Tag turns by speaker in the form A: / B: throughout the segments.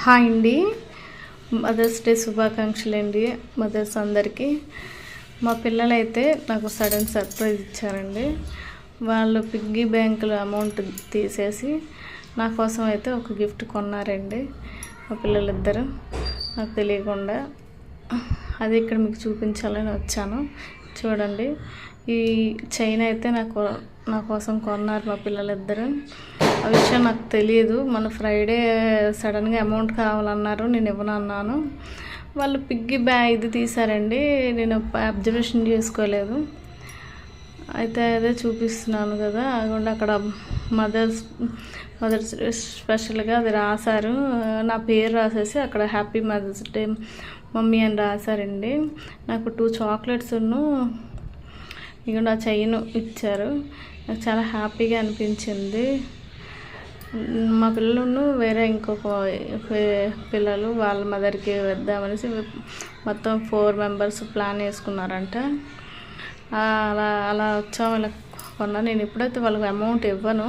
A: Hi అండి, mothers day శుభాకాంక్షలు అండి మదర్స్ అందరికీ. మా పిల్లలైతే నాకు సడన్ సర్ప్రైజ్ ఇచ్చారండి. వాళ్ళు పిగ్గీ బ్యాంకులో అమౌంట్ తీసేసి నా కోసం అయితే ఒక గిఫ్ట్ కొన్నారండి మా పిల్లలిద్దరు, నాకు తెలియకుండా. అది ఇక్కడ మీకు చూపించాలని వచ్చాను. చూడండి, ఈ చైన్ అయితే నా కోసం కొన్నారు మా పిల్లలిద్దరు. ఆ విషయం నాకు తెలియదు. మన ఫ్రైడే సడన్గా అమౌంట్ కావాలన్నారు, నేను ఇవ్వనన్నాను. వాళ్ళు పిగ్గీ ఇది తీశారండి, నేను అబ్జర్వేషన్ చేసుకోలేదు. అయితే అదే చూపిస్తున్నాను కదా, అదిగోండి అక్కడ మదర్స్ స్పెషల్గా అది రాశారు. నా పేరు రాసేసి అక్కడ హ్యాపీ మదర్స్ డే మమ్మీ అని రాశారండి. నాకు 2 చాక్లెట్స్ ఇక నా చైన్ ఇచ్చారు. నాకు చాలా హ్యాపీగా అనిపించింది. మా పిల్లలు వేరే ఇంకొక పిల్లలు వాళ్ళ మదర్కి వేద్దామనేసి మొత్తం 4 మెంబర్స్ ప్లాన్ వేసుకున్నారంట. అలా వచ్చాము. ఇలా కొన్నా. నేను ఎప్పుడైతే వాళ్ళకి అమౌంట్ ఇవ్వను,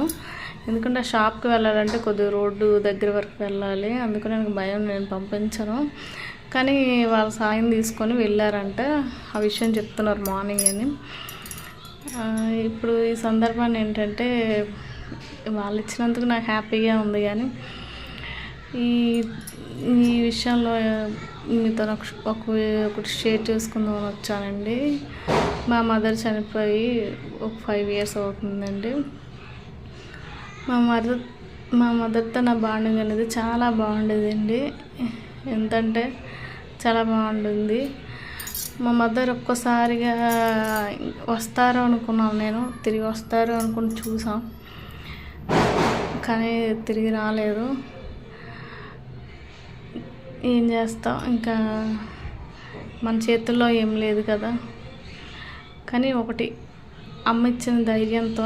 A: ఎందుకంటే ఆ షాప్కి వెళ్ళాలంటే కొద్దిగా రోడ్డు దగ్గర వరకు వెళ్ళాలి, అందుకని నాకు భయం, నేను పంపించను. కానీ వాళ్ళ సాయం తీసుకొని వెళ్ళారంట. ఆ విషయం చెప్తున్నారు మార్నింగ్ అని. ఇప్పుడు ఈ సందర్భాన్ని ఏంటంటే, వాళ్ళు ఇచ్చినందుకు నాకు హ్యాపీగా ఉంది, కానీ ఈ విషయంలో మీతో ఒకటి షేర్ చేసుకుందామని వచ్చానండి. మా మదర్ చనిపోయి ఒక 5 years అవుతుందండి. మా మదర్తో నా బాండింగ్ అనేది చాలా బాగుండేదండి. ఎంతంటే చాలా బాగుంటుంది. మా మదర్ ఒక్కసారిగా వస్తారు అనుకున్నాను, నేను తిరిగి వస్తారు అనుకుని చూసాం, కానీ తిరిగి రాలేదు. ఏం చేస్తాం, ఇంకా మన చేతుల్లో ఏం లేదు కదా. కానీ ఒకటి, అమ్మ ఇచ్చిన ధైర్యంతో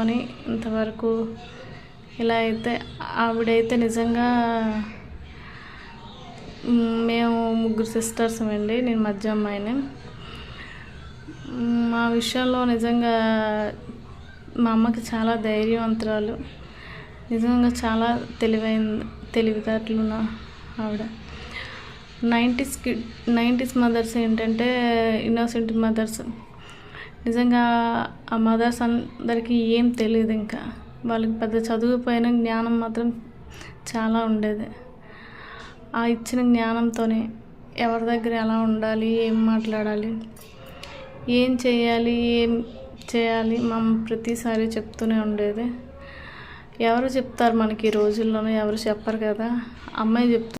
A: ఇంతవరకు ఇలా అయితే, ఆవిడైతే నిజంగా, మేము 3 sisters అండి, నేను మధ్య అమ్మాయిని. మా విషయంలో నిజంగా మా అమ్మకి చాలా ధైర్యవంతురాలు, నిజంగా చాలా తెలివితేటలున్న ఆవిడ. 90s మదర్స్ ఏంటంటే ఇన్నోసెంట్ మదర్స్. నిజంగా ఆ మదర్స్ అందరికీ ఏం తెలియదు, ఇంకా వాళ్ళకి పెద్ద చదువుపోయిన జ్ఞానం మాత్రం చాలా ఉండేది. ఆ ఇచ్చిన జ్ఞానంతోనే ఎవరి దగ్గర ఎలా ఉండాలి, ఏం మాట్లాడాలి, ఏం చేయాలి మా ప్రతిసారి చెప్తూనే ఉండేది. ఎవరు చెప్తారు మనకి ఈ రోజుల్లోనూ, ఎవరు చెప్పరు కదా. అమ్మాయి చెప్తుంది.